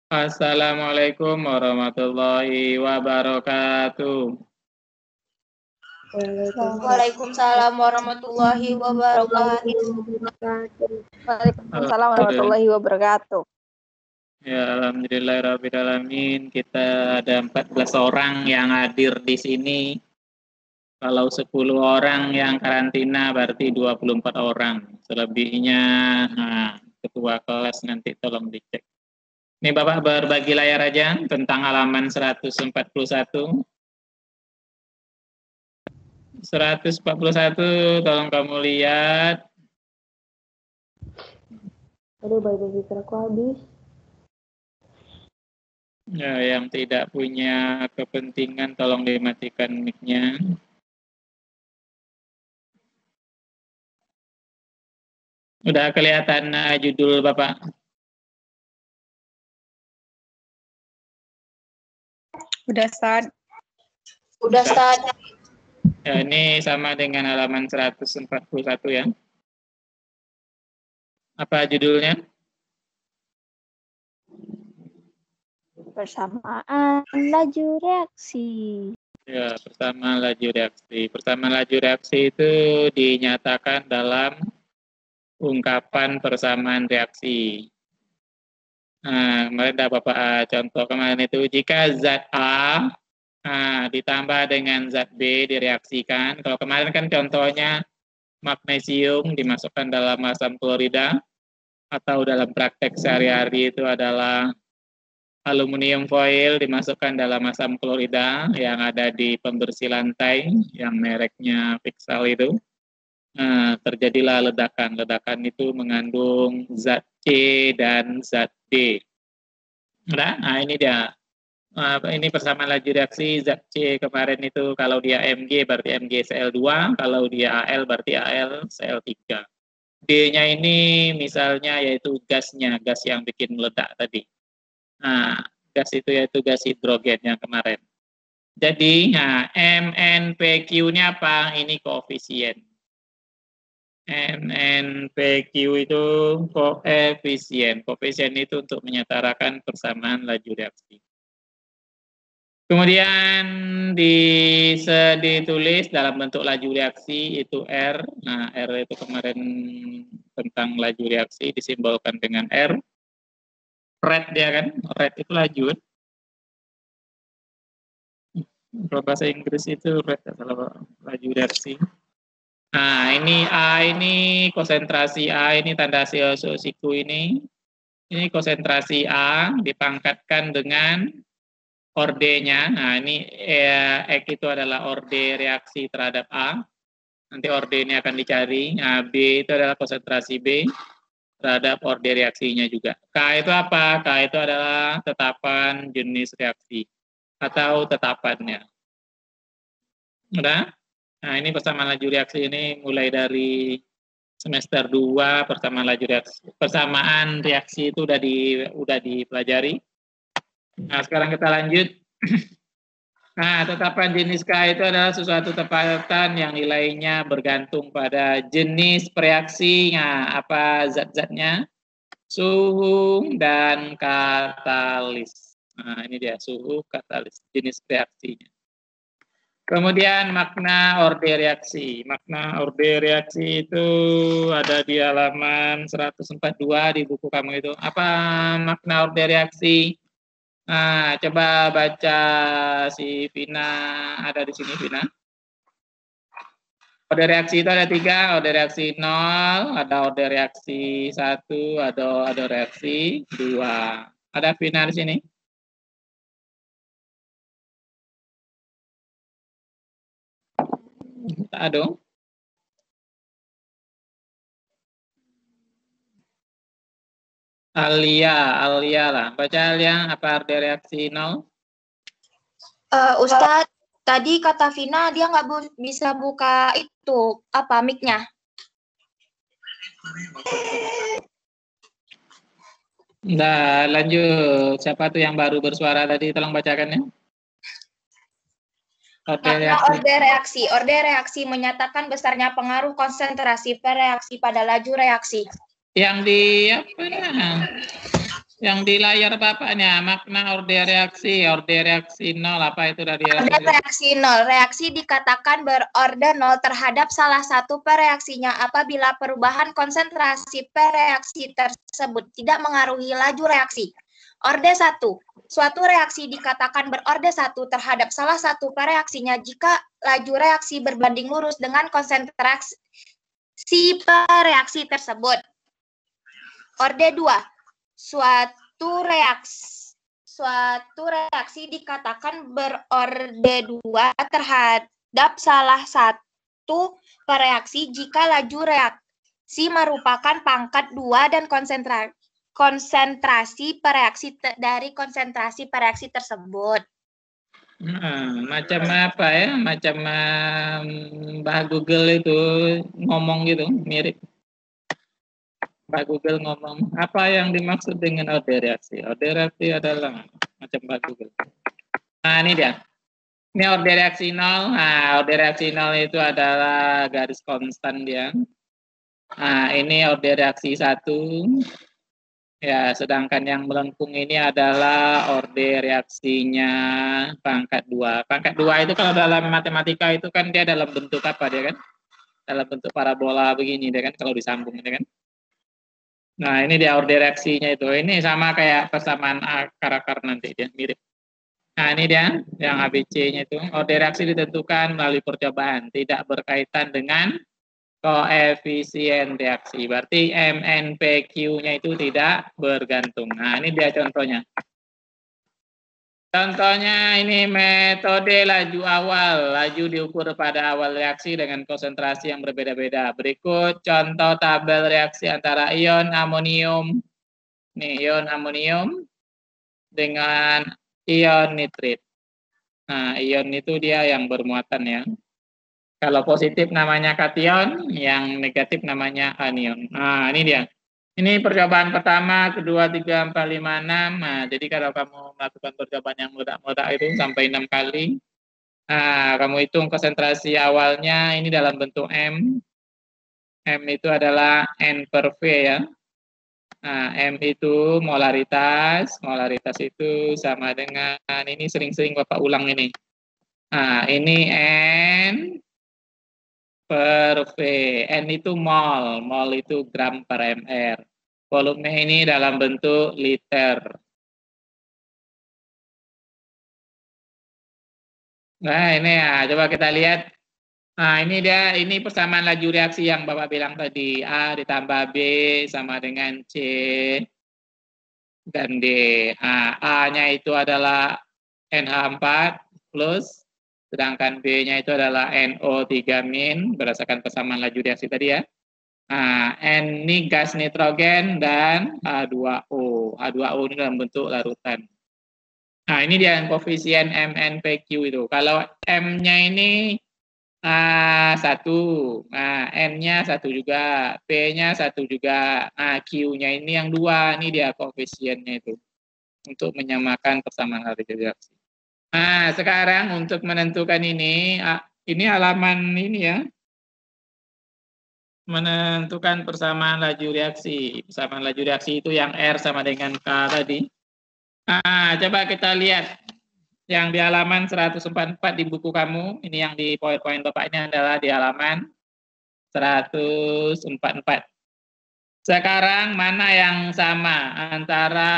Assalamualaikum warahmatullahi wabarakatuh. Waalaikumsalam warahmatullahi wabarakatuh. Waalaikumsalam warahmatullahi wabarakatuh. Ya, alhamdulillahirrahmanirrahim. Kita ada 14 orang yang hadir di sini. Kalau 10 orang yang karantina berarti 24 orang. Selebihnya, ketua kelas nanti tolong dicek. Ini Bapak berbagi layar aja tentang halaman 141. 141, tolong kamu lihat. Aduh, bagi aku habis. Ya, yang tidak punya kepentingan tolong dimatikan mic-nya. Udah kelihatan judul Bapak? Udah, Ustaz. Udah, Ustaz. Ya, ini sama dengan halaman 141 ya. Apa judulnya? Persamaan laju reaksi. Ya, pertama laju reaksi. Pertama laju reaksi itu dinyatakan dalam ungkapan persamaan reaksi. Nah, kemarin ada Bapak contoh kemarin itu, jika zat A ditambah dengan zat B direaksikan. Kalau kemarin kan contohnya magnesium dimasukkan dalam asam klorida, atau dalam praktek sehari-hari itu adalah aluminium foil dimasukkan dalam asam klorida yang ada di pembersih lantai yang mereknya Pixel itu. Terjadilah ledakan. Ledakan itu mengandung zat C dan zat D. Nah, ini dia. Ini persamaan laju reaksi zat C kemarin itu kalau dia Mg berarti MgCl2, kalau dia Al berarti AlCl3. D-nya ini misalnya yaitu gasnya, gas yang bikin meledak tadi. Nah, gas itu yaitu gas hidrogen yang kemarin. Jadi, MnPq-nya apa? Ini koefisien. MnPq itu koefisien. Koefisien itu untuk menyetarakan persamaan laju reaksi. Kemudian ditulis dalam bentuk laju reaksi itu R. Nah, R itu kemarin tentang laju reaksi disimbolkan dengan R. Rate dia kan, rate itu laju. Kalau bahasa Inggris itu rate adalah laju reaksi. Nah, ini A ini konsentrasi A ini tanda siku ini. Ini konsentrasi A dipangkatkan dengan orde-nya. Nah, ini X itu adalah orde reaksi terhadap A. Nanti orde ini akan dicari. Nah, B itu adalah konsentrasi B terhadap orde reaksinya juga. K itu apa? K itu adalah tetapan jenis reaksi atau tetapannya. Udah? Nah, ini persamaan laju reaksi ini mulai dari semester 2 persamaan reaksi itu udah dipelajari. Nah, sekarang kita lanjut. Nah, tetapan jenis K itu adalah sesuatu tepatan yang nilainya bergantung pada jenis reaksinya. Apa zat-zatnya? Suhu dan katalis. Nah, ini dia suhu, katalis, jenis reaksinya. Kemudian makna orde reaksi. Makna orde reaksi itu ada di halaman 142 di buku kamu itu. Apa makna orde reaksi? Nah, coba baca si Vina, ada di sini Vina. Orde reaksi itu ada 3, orde reaksi 0, ada orde reaksi 1, ada reaksi 2. Ada Vina di sini? Aduh. Alia lah. Baca Alia, apa orde reaksi 0? Ustadz, tadi kata Vina dia nggak bisa buka itu, apa, mic-nya. Nah, lanjut. Siapa tuh yang baru bersuara tadi? Tolong bacakan ya. Orde reaksi menyatakan besarnya pengaruh konsentrasi reaksi pada laju reaksi. Yang di apa nah? Yang di layar bapaknya, makna orde reaksi 0, apa itu dari Orde reaksi 0. Reaksi dikatakan berorde 0 terhadap salah satu pereaksinya apabila perubahan konsentrasi pereaksi tersebut tidak mengaruhi laju reaksi. Orde 1. Suatu reaksi dikatakan berorde 1 terhadap salah satu pereaksinya jika laju reaksi berbanding lurus dengan konsentrasi pereaksi tersebut. Orde 2. Suatu reaksi dikatakan berorde 2 terhadap salah satu pereaksi jika laju reaksi merupakan pangkat 2 dan konsentrasi pereaksi dari konsentrasi pereaksi tersebut. Macam apa ya? Macam Mbah Google itu ngomong gitu, mirip. Mbak Google ngomong, apa yang dimaksud dengan orde reaksi? Orde reaksi adalah macam Mbak Google. Nah, ini dia. Ini orde reaksi 0. Nah, orde reaksi 0 itu adalah garis konstan dia. Nah, ini orde reaksi 1. Ya, sedangkan yang melengkung ini adalah orde reaksinya pangkat 2. Pangkat 2 itu kalau dalam matematika itu kan dia dalam bentuk apa dia kan? Dalam bentuk parabola begini dia kan kalau disambung dia kan. Nah, ini dia orde reaksinya itu. Ini sama kayak persamaan akar-akar nanti dia, mirip. Nah, ini dia yang ABC-nya itu. Orde reaksi ditentukan melalui percobaan, tidak berkaitan dengan koefisien reaksi. Berarti MNPQ-nya itu tidak bergantung. Nah, ini dia contohnya. Contohnya ini metode laju awal. Laju diukur pada awal reaksi dengan konsentrasi yang berbeda-beda. Berikut contoh tabel reaksi antara ion amonium. Nih, ion amonium dengan ion nitrit. Nah, ion itu dia yang bermuatan ya. Kalau positif namanya kation, yang negatif namanya anion. Nah, ini dia. Ini percobaan pertama, kedua, 3, 4, 5, 6. Nah, jadi kalau kamu melakukan percobaan yang meledak-meledak itu sampai 6 kali, nah, kamu hitung konsentrasi awalnya ini dalam bentuk M. M itu adalah N per V ya. Nah, M itu molaritas. Molaritas itu sama dengan, ini sering-sering Bapak ulang ini. Nah, ini N per V. N itu mol. Mol itu gram per mR. Volume ini dalam bentuk liter. Nah, ini ya, coba kita lihat. Nah, ini dia, ini persamaan laju reaksi yang Bapak bilang tadi. A ditambah B sama dengan C dan D. Nah, A-nya itu adalah NH4 plus, sedangkan B-nya itu adalah NO3- berdasarkan persamaan laju reaksi tadi ya. Nah, N ini gas nitrogen dan H2O. H2O ini dalam bentuk larutan. Nah, ini dia koefisien MNPQ itu. Kalau M-nya ini 1, nah N-nya 1 juga, P-nya 1 juga, nah Q-nya ini yang 2, ini dia koefisiennya itu untuk menyamakan persamaan laju reaksi. Nah, sekarang untuk menentukan ini halaman ini ya, menentukan persamaan laju reaksi. Persamaan laju reaksi itu yang R sama dengan K tadi. Nah, coba kita lihat. Yang di halaman 144 di buku kamu, ini yang di PowerPoint Bapak ini adalah di halaman 144. Sekarang mana yang sama antara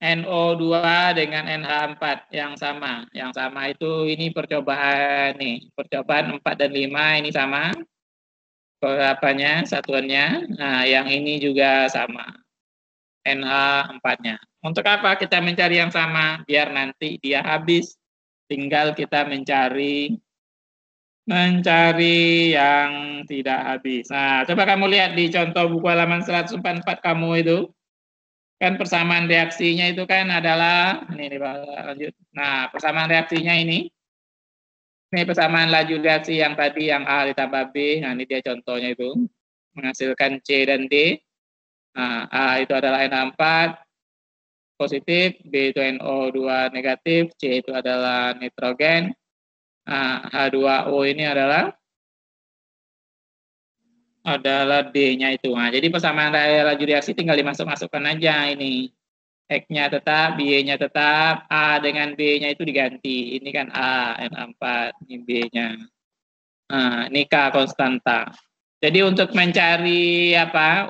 NO2 dengan NH4 yang sama? Yang sama itu ini percobaan nih, percobaan 4 dan 5 ini sama. Apanya? Satuannya. Nah, yang ini juga sama. NH4-nya. Untuk apa kita mencari yang sama? Biar nanti dia habis. Tinggal kita mencari yang tidak habis. Nah, coba kamu lihat di contoh buku halaman 144 kamu itu. Kan persamaan reaksinya itu kan adalah, ini lanjut. Nah, persamaan reaksinya ini persamaan laju reaksi yang tadi, yang A ditambah B. Nah, ini dia contohnya itu. Menghasilkan C dan D. Nah, A itu adalah NH4 positif, B itu NO2 negatif, C itu adalah nitrogen, H2O ini adalah adalah D-nya itu. Nah, jadi persamaan laju reaksi tinggal dimasuk-masukkan aja ini. X-nya tetap, Y-nya tetap, A dengan B-nya itu diganti. Ini kan A, N4, ini B-nya. Nah, ini K konstanta. Jadi untuk mencari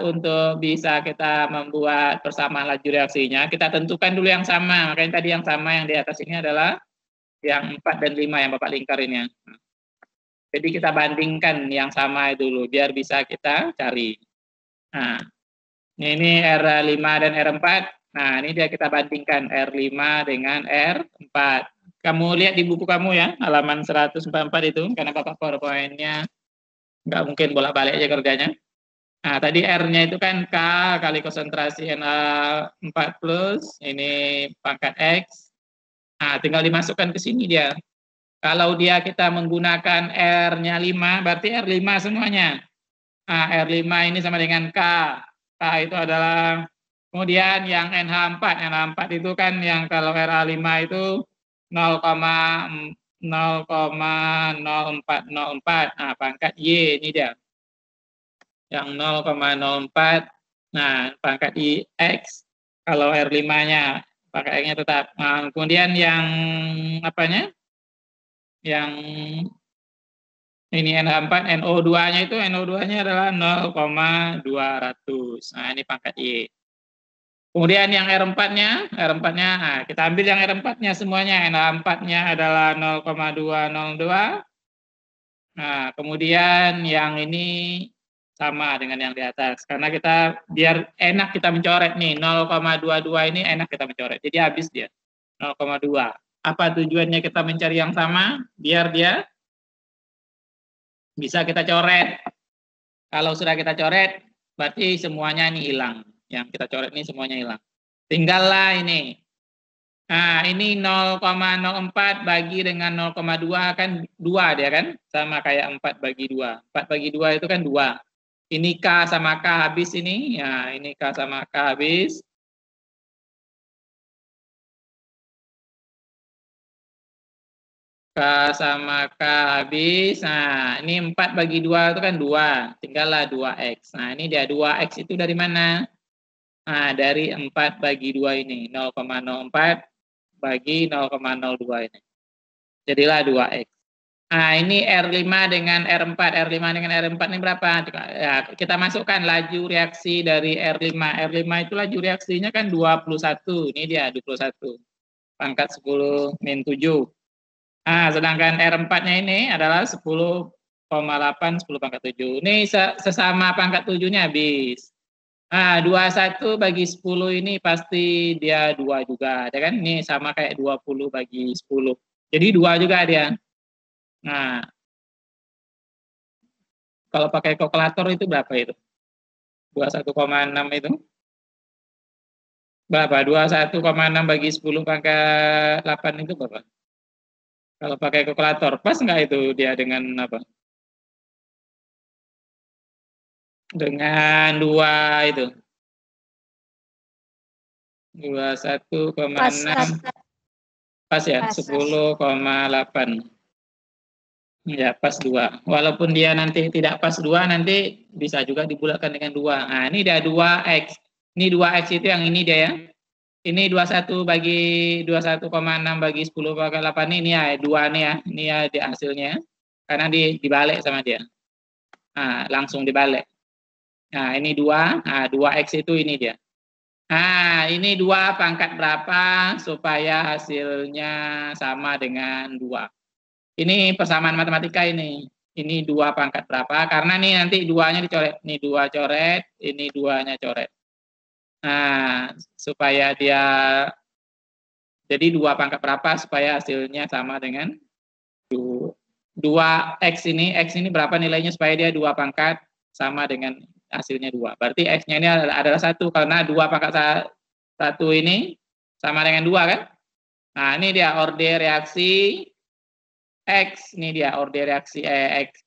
untuk bisa kita membuat persamaan laju reaksinya, kita tentukan dulu yang sama. Makanya tadi yang sama yang di atas ini adalah yang 4 dan 5 yang Bapak lingkar ini. Jadi kita bandingkan yang sama dulu biar bisa kita cari. Nah, ini R5 dan R4. Nah, ini dia kita bandingkan R5 dengan R4. Kamu lihat di buku kamu ya, halaman 144 itu, karena Bapak PowerPoint-nya nggak mungkin bolak-balik aja kerjanya. Nah, tadi R-nya itu kan K kali konsentrasi Na4+, ini pangkat X. Nah, tinggal dimasukkan ke sini dia. Kalau kita menggunakan R-nya 5, berarti R5 semuanya. Nah, R5 ini sama dengan K. K itu adalah, kemudian yang NH4. NH4 itu kan yang kalau RA5 itu 0,0404. Nah, pangkat Y ini dia. Yang 0,04. Nah, pangkat I X. Kalau R5-nya, pangkat X-nya tetap. Nah, kemudian yang apanya? Yang ini NH4, NO2-nya itu NO2-nya adalah 0,200. Nah, ini pangkat Y. Kemudian yang R4-nya, nah, kita ambil yang R4-nya semuanya. NH4-nya adalah 0,202. Nah, kemudian yang ini sama dengan yang di atas. Karena kita biar enak kita mencoret nih, 0,22 ini enak kita mencoret. Jadi habis dia 0,2. Apa tujuannya kita mencari yang sama? Biar dia bisa kita coret. Kalau sudah kita coret, berarti semuanya ini hilang. Yang kita coret ini semuanya hilang. Tinggallah ini. Nah, ini 0,04 bagi dengan 0,2 kan 2 dia kan? Sama kayak 4 bagi 2. 4 bagi 2 itu kan 2. Ini K sama K habis ini. Ya, ini K sama K habis. K sama K habis. Nah, ini 4 bagi 2 itu kan 2. Tinggallah 2X. Nah, ini dia 2X itu dari mana? Nah, dari 4 bagi 2 ini. 0,04 bagi 0,02 ini. Jadilah 2X. Nah, ini R5 dengan R4. R5 dengan R4 ini berapa? Ya, kita masukkan laju reaksi dari R5. R5 itu laju reaksinya kan 21. Ini dia 21. Pangkat 10 min 7. Nah, sedangkan R4-nya ini adalah 10,8, 10 pangkat 7. Ini sesama pangkat 7-nya habis. Nah, 21 bagi 10 ini pasti dia 2 juga. Ada kan? Ini sama kayak 20 bagi 10. Jadi 2 juga dia. Nah, kalau pakai kalkulator itu berapa itu? 21,6 itu? Berapa? 21,6 bagi 10 pangkat 8 itu berapa? Kalau pakai kalkulator, pas nggak itu dia dengan apa? Dengan 2 itu. 21,6. Pas ya? 10,8. Ya, pas 2. Walaupun dia nanti tidak pas 2, nanti bisa juga dibulatkan dengan 2. Nah, ini dia 2X. Ini 2X itu yang ini dia ya. Ini 21 bagi 21,6 bagi 10 pangkat 8 ini ya 2 nih ya. Ini ya di hasilnya. Karena dibalik sama dia. Nah, langsung dibalik. Nah, ini 2. Nah, 2X itu ini dia. Nah, ini 2 pangkat berapa supaya hasilnya sama dengan 2. Ini persamaan matematika ini. Ini 2 pangkat berapa? Karena nih nanti 2-nya dicoret. Ini 2 coret, ini 2-nya coret. Nah, supaya dia jadi 2 pangkat berapa supaya hasilnya sama dengan 2X ini. X ini berapa nilainya supaya dia 2 pangkat sama dengan hasilnya 2. Berarti X-nya ini adalah 1 karena 2 pangkat 1 ini sama dengan 2 kan? Nah, ini dia orde reaksi X. Ini dia orde reaksi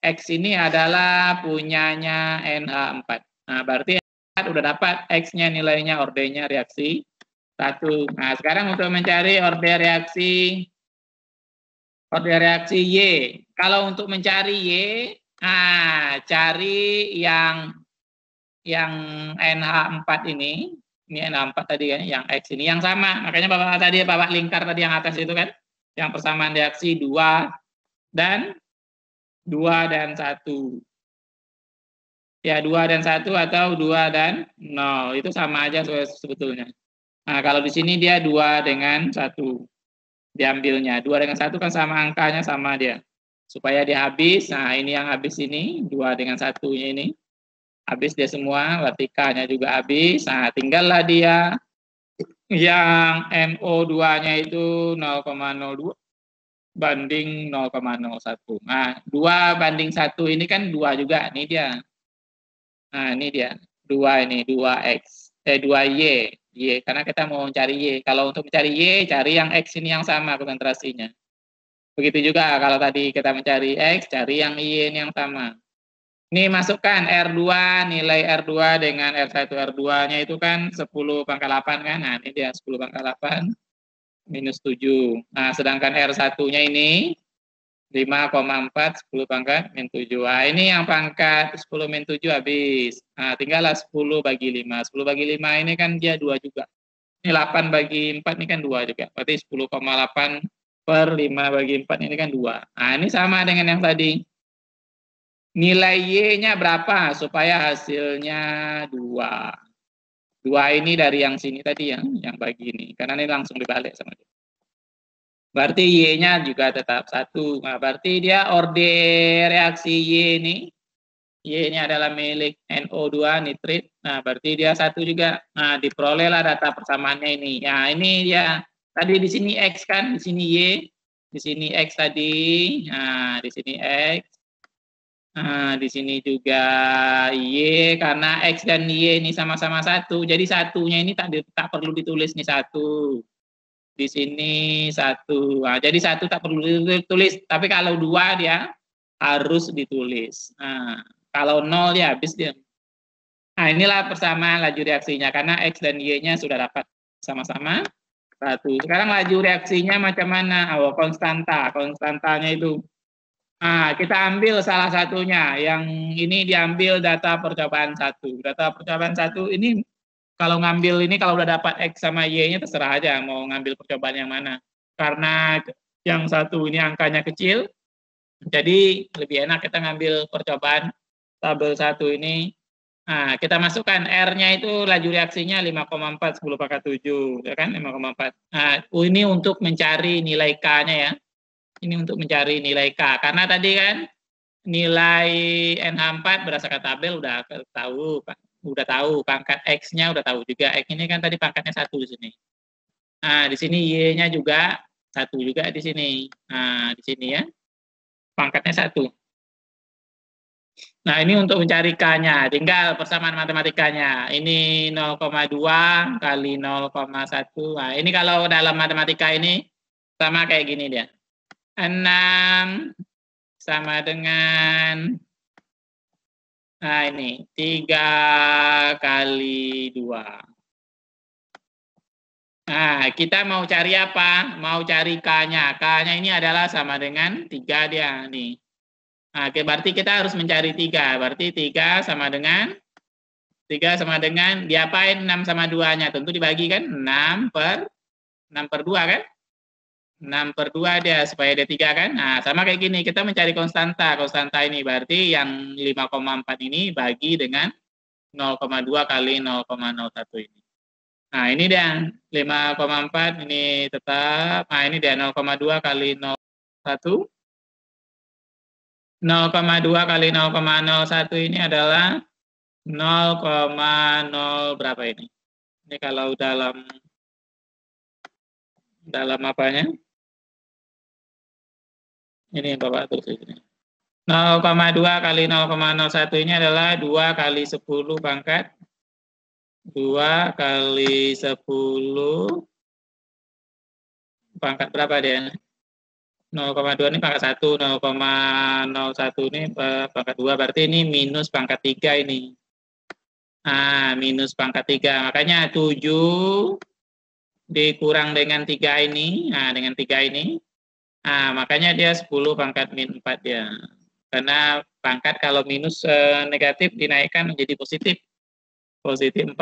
X ini adalah punyanya NH4. Nah, berarti udah dapat X-nya nilainya ordenya reaksi 1. Nah, sekarang untuk mencari orde reaksi Y. Kalau untuk mencari Y, nah cari yang NH4 ini NH4 tadi kan, yang X ini, yang sama. Makanya Bapak lingkar tadi yang atas itu kan, yang persamaan reaksi 2 dan 1. Ya, 2 dan 1 atau 2 dan 0. Itu sama aja sebetulnya. Nah, kalau di sini dia 2 dengan 1. Diambilnya. 2 dengan 1 kan sama angkanya, sama dia. Supaya dia habis. Nah, ini yang habis ini. 2 dengan 1-nya ini. Habis dia semua. Vertikalnya juga habis. Nah, tinggallah dia yang NO2-nya itu 0,02 banding 0,01. Nah, 2 banding 1 ini kan 2 juga. Ini dia. Nah, ini dia. 2 ini, 2X. 2Y. Y, karena kita mau mencari Y. Kalau untuk mencari Y, cari yang X ini yang sama konsentrasinya. Begitu juga kalau tadi kita mencari X, cari yang Y ini yang sama. Ini masukkan R2, nilai R2 dengan R1, R2-nya itu kan 10 pangkat 8 kan. Nah, ini dia 10 pangkat 8 minus 7. Nah, sedangkan R1-nya ini 5,4, 10 pangkat min 7. Nah, ini yang pangkat 10 min 7 habis. Nah, tinggallah 10 bagi 5. 10 bagi 5 ini kan dia 2 juga. Ini 8 bagi 4 ini kan 2 juga. Berarti 10,8 per 5 bagi 4 ini kan 2. Nah, ini sama dengan yang tadi. Nilai Y-nya berapa supaya hasilnya 2. 2 ini dari yang sini tadi yang bagi ini. Karena ini langsung dibalik sama dia. Berarti Y-nya juga tetap 1. Nah, berarti dia order reaksi Y ini. Y ini adalah milik NO2 nitrit. Nah, berarti dia 1 juga. Nah, diperolehlah data persamaannya ini. Nah, ini dia. Tadi di sini X kan, di sini Y. Di sini X tadi. Nah, di sini X. Nah, di sini juga Y, karena X dan Y ini sama-sama 1. Jadi satunya ini tak perlu ditulis nih 1. Di sini 1. Nah, jadi 1 tak perlu ditulis, tapi kalau 2 dia harus ditulis. Nah, kalau 0 ya habis dia. Nah, inilah persamaan laju reaksinya karena X dan Y-nya sudah dapat sama-sama 1. Sekarang laju reaksinya macam mana? Oh, konstantanya itu. Nah, kita ambil salah satunya. Yang ini diambil data percobaan 1. Data percobaan 1 ini kalau ngambil ini, kalau udah dapat X sama Y-nya terserah aja mau ngambil percobaan yang mana. Karena yang 1 ini angkanya kecil, jadi lebih enak kita ngambil percobaan tabel 1 ini. Nah, kita masukkan R-nya itu laju reaksinya 5,4 10 pangkat 7, ya kan? 5,4. Nah, ini untuk mencari nilai K-nya ya. Ini untuk mencari nilai K. Karena tadi kan nilai NH4 berdasarkan tabel udah tahu, pangkat X-nya udah tahu juga. X ini kan tadi pangkatnya 1 di sini. Nah, di sini Y-nya juga 1 juga di sini. Nah, di sini ya. Pangkatnya 1. Nah, ini untuk mencari K-nya. Tinggal persamaan matematikanya. Ini 0,2 kali 0,1. Nah, ini kalau dalam matematika ini sama kayak gini dia. 6 sama dengan, nah ini 3 kali 2. Nah, kita mau cari apa? Mau cari K-nya. K-nya ini adalah sama dengan 3 dia nih. Nah, berarti kita harus mencari 3. Berarti 3 sama dengan diapain 6 sama 2-nya? Tentu dibagi kan? 6 per 2 kan? 6 per 2 dia, supaya dia 3 kan. Nah, sama kayak gini, kita mencari konstanta. Konstanta ini berarti yang 5,4 ini bagi dengan 0,2 kali 0,01 ini. Nah, ini dia 5,4 ini tetap. Nah, ini dia 0,2 kali 0,1. 0,2 kali 0,01 ini adalah 0,0 berapa ini? Ini kalau dalam apanya? Ini Bapak tulis di sini. 0,2 kali 0,01 ini adalah 2 kali 10 pangkat 2 kali 10 pangkat berapa dia? 0,2 ini pangkat 1, 0,01 ini pangkat 2, berarti ini minus pangkat 3 ini. Nah, minus pangkat 3. Makanya 7 dikurang dengan 3 ini. Nah, dengan 3 ini. Nah, makanya dia 10 pangkat min 4 ya. Karena pangkat kalau minus negatif dinaikkan menjadi positif. Positif 4.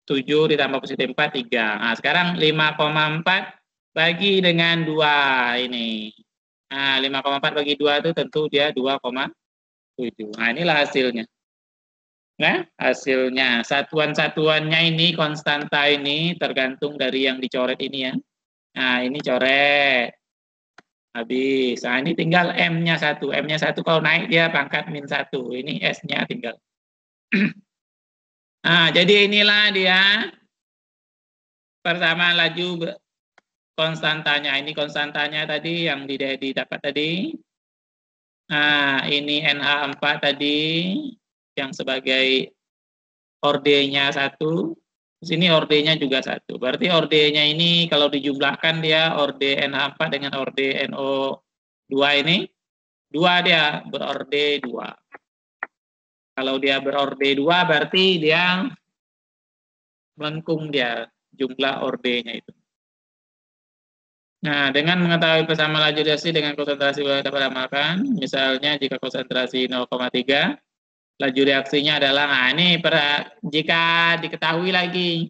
7 ditambah positif 4, 3. Nah, sekarang 5,4 bagi dengan 2 ini. Nah, 5,4 bagi 2 itu tentu dia 2,7. Nah, inilah hasilnya. Nah, hasilnya satuan-satuannya ini, konstanta ini tergantung dari yang dicoret ini ya. Nah, ini coret. Habis. Nah, ini tinggal M-nya 1. M-nya 1 kalau naik dia pangkat min 1. Ini S-nya tinggal. Nah, jadi inilah dia persamaan laju konstantanya. Ini konstantanya tadi yang didapat tadi. Nah, ini NH4 tadi yang sebagai orde-nya 1. Di sini orde-nya juga 1. Berarti orde-nya ini kalau dijumlahkan dia orde NH4 dengan orde NO2 ini 2 dia berorde 2. Kalau dia berorde 2 berarti dia melengkung dia jumlah orde-nya itu. Nah, dengan mengetahui persamaan laju reaksi dengan konsentrasi dapat amalkan, misalnya jika konsentrasi 0,3, laju reaksinya adalah, nah ini jika diketahui lagi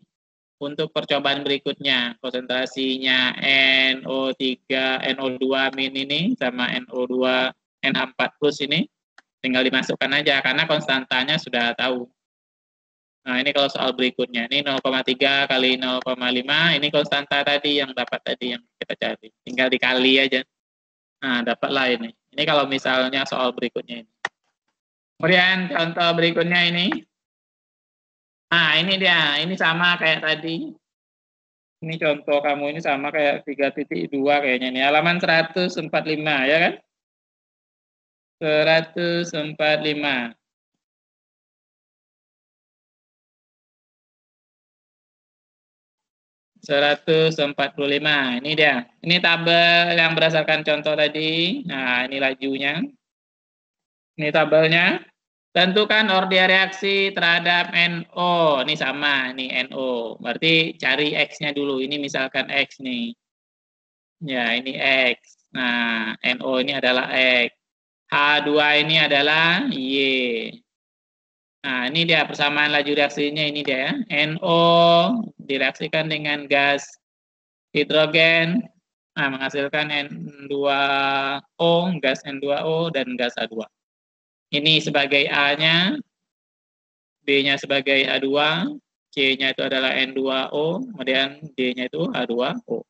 untuk percobaan berikutnya, konsentrasinya NO3, NO2 min ini sama NO2 NH4 plus ini, tinggal dimasukkan aja karena konstantanya sudah tahu. Nah, ini kalau soal berikutnya, ini 0,3 kali 0,5, ini konstanta tadi yang dapat tadi yang kita cari. Tinggal dikali aja. Nah, dapatlah ini. Ini kalau misalnya soal berikutnya ini. Kemudian contoh berikutnya ini. Nah, ini dia. Ini sama kayak tadi. Ini contoh kamu ini sama kayak 3.2 kayaknya ini. Halaman 145 ya kan? 145. Ini dia. Ini tabel yang berdasarkan contoh tadi. Nah, ini lajunya. Ini tabelnya. Tentukan orde reaksi terhadap NO. Ini sama, ini NO. Berarti cari X-nya dulu. Ini misalkan X nih. Ya, ini X. Nah, NO ini adalah X. H2 ini adalah Y. Nah, ini dia persamaan laju reaksinya ini dia ya. NO direaksikan dengan gas hidrogen, nah, menghasilkan N2O, gas N2O, dan gas H2. Ini sebagai A-nya, B-nya sebagai H2, C-nya itu adalah N2O, kemudian D-nya itu H2O.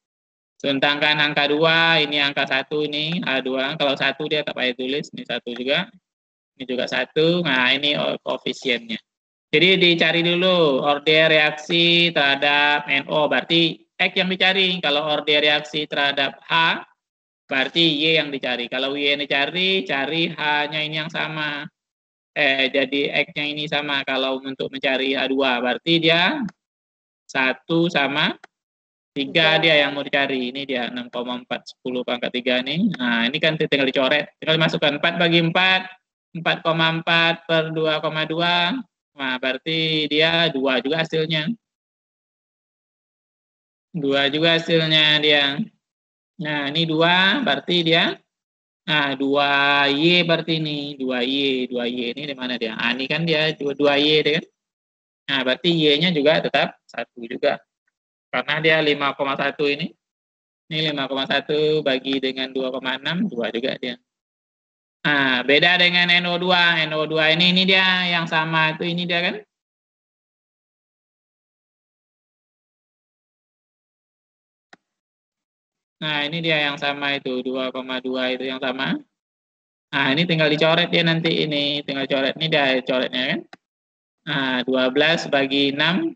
Sedangkan angka 2, ini angka 1, ini H2. Kalau 1 dia tak payah tulis, ini 1 juga. Ini juga 1, nah ini koefisiennya. Jadi dicari dulu orde reaksi terhadap NO, berarti X yang dicari. Kalau orde reaksi terhadap H, berarti Y yang dicari. Kalau Y yang dicari, cari H-nya ini yang sama. Jadi X-nya ini sama. Kalau untuk mencari H2, berarti dia 1 sama 3 dia yang mau dicari. Ini dia 6,4, 10 pangkat 3 nih. Nah, ini kan tinggal dicoret. Tinggal dimasukkan 4 bagi 4. 4,4 per 2,2. Nah, berarti dia 2 juga hasilnya. 2 juga hasilnya dia. Nah, ini 2 berarti dia. Nah, 2Y berarti ini. 2Y ini di mana dia? Nah, ini kan dia 2Y dia kan. Nah, berarti Y-nya juga tetap 1 juga. Karena dia 5,1 ini. Ini 5,1 bagi dengan 2,6, 2 juga dia. Nah, beda dengan NO2. NO2 ini dia yang sama itu ini dia kan. Nah, ini dia yang sama itu 2,2 itu yang sama. Nah, ini tinggal dicoret dia nanti ini, tinggal coret ini dia coretnya kan. Nah, 12 bagi 6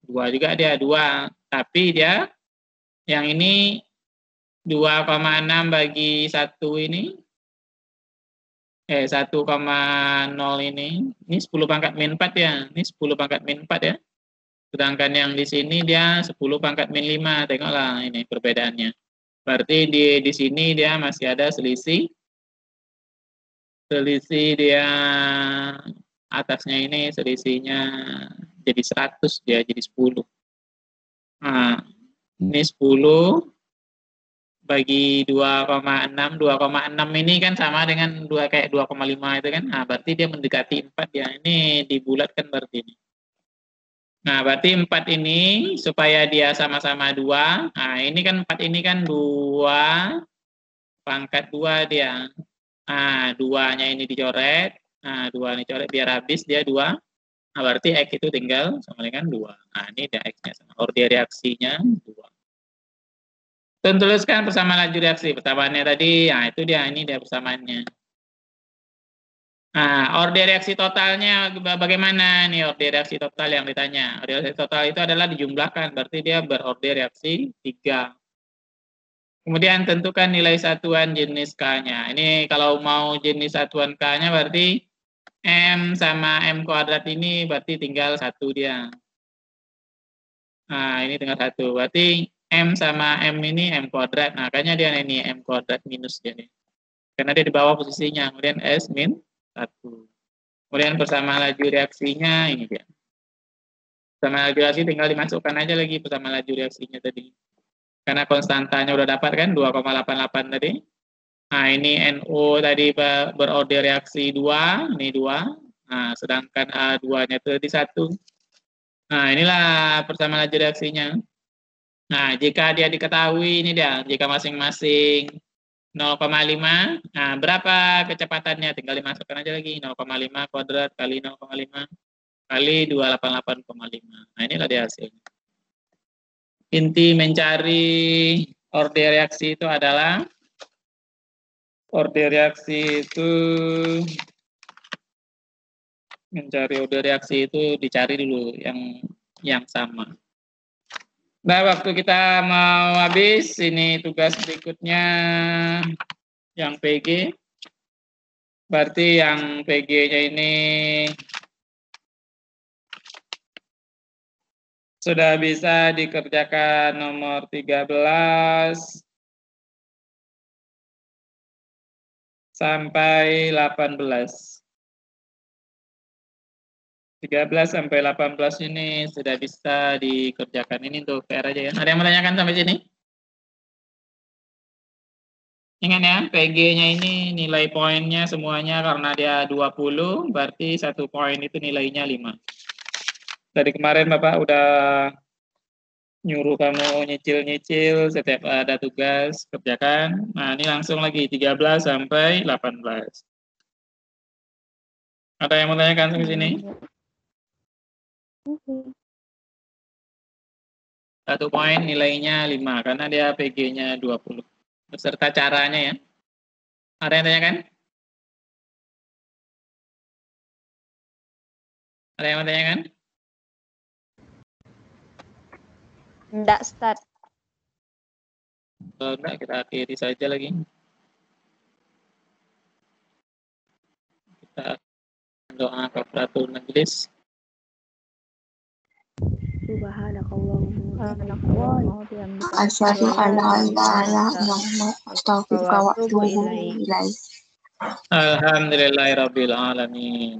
2 juga dia 2. Tapi dia yang ini 2,6 bagi 1 ini 1,0 ini 10 pangkat min 4 ya. Ini 10 pangkat min 4 ya. Sedangkan yang di sini dia 10 pangkat min 5. Tengoklah ini perbedaannya. Berarti di sini dia masih ada selisih dia atasnya ini selisihnya jadi 100 dia jadi 10. Nah, ini 10 bagi 2,6. 2,6 ini kan sama dengan kayak 2,5 itu kan. Nah, berarti dia mendekati 4 ya. Ini dibulatkan berarti ini. Nah, berarti 4 ini supaya dia sama-sama 2. Nah, ini kan 4 ini kan 2 pangkat 2 dia. Nah, 2-nya ini dicoret. Nah, 2 ini coret biar habis dia 2. Nah, berarti X itu tinggal sama dengan 2. Nah, ini ada X-nya sama. Order reaksinya 2. Tuliskan persamaan laju reaksi. Pertamaannya tadi, nah itu dia, ini dia persamaannya. Nah, order reaksi totalnya bagaimana nih order reaksi total yang ditanya? Order reaksi total itu adalah dijumlahkan, berarti dia berorder reaksi 3. Kemudian tentukan nilai satuan jenis K-nya. Ini kalau mau jenis satuan K-nya berarti M sama M kuadrat ini berarti tinggal 1 dia. Nah, ini tinggal 1. Berarti M sama M ini M kuadrat. Nah, makanya dia ini M kuadrat minus dia nih. Karena dia di bawah posisinya. Kemudian S min 1. Kemudian persamaan laju reaksinya ini dia. Persamaan laju reaksi tinggal dimasukkan aja lagi persamaan laju reaksinya tadi. Karena konstantanya udah dapat kan 2,88 tadi. Nah, ini NO tadi berorder reaksi 2, ini 2. Nah, sedangkan A2-nya tadi 1. Nah, inilah persamaan laju reaksinya. Nah, jika dia diketahui ini dia, jika masing-masing 0,5, nah berapa kecepatannya? Tinggal dimasukkan aja lagi 0,5 kuadrat kali 0,5 kali 288,5. Nah, inilah dia hasilnya. Inti mencari order reaksi itu adalah mencari order reaksi itu dicari dulu yang sama. Nah, waktu kita mau habis, ini tugas berikutnya yang PG. Berarti yang PG-nya ini sudah bisa dikerjakan nomor 13 sampai 18. 13 sampai 18 ini sudah bisa dikerjakan. Ini untuk PR aja ya. Ada yang menanyakan sampai sini? Ingat ya, PG-nya ini nilai poinnya semuanya karena dia 20, berarti 1 poin itu nilainya 5. Dari kemarin Bapak udah nyuruh kamu nyicil-nyicil setiap ada tugas, kerjakan. Nah, ini langsung lagi 13 sampai 18. Ada yang menanyakan sampai sini? 1 poin nilainya 5 karena dia PG-nya 20. Beserta caranya ya. Ada yang tanyakan? Ada yang menanyakan? Enggak, start. Kalau enggak, kita akhiri saja lagi. Kita doa kafaratul majlis. Asyhadu an la ilaha illallah astaghfiruka wa atubu ilaik. Alhamdulillahirabbil alamin.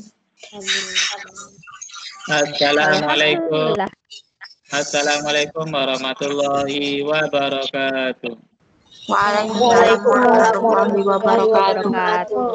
Assalamualaikum. Assalamualaikum warahmatullahi wabarakatuh. Waalaikumsalam warahmatullahi wabarakatuh.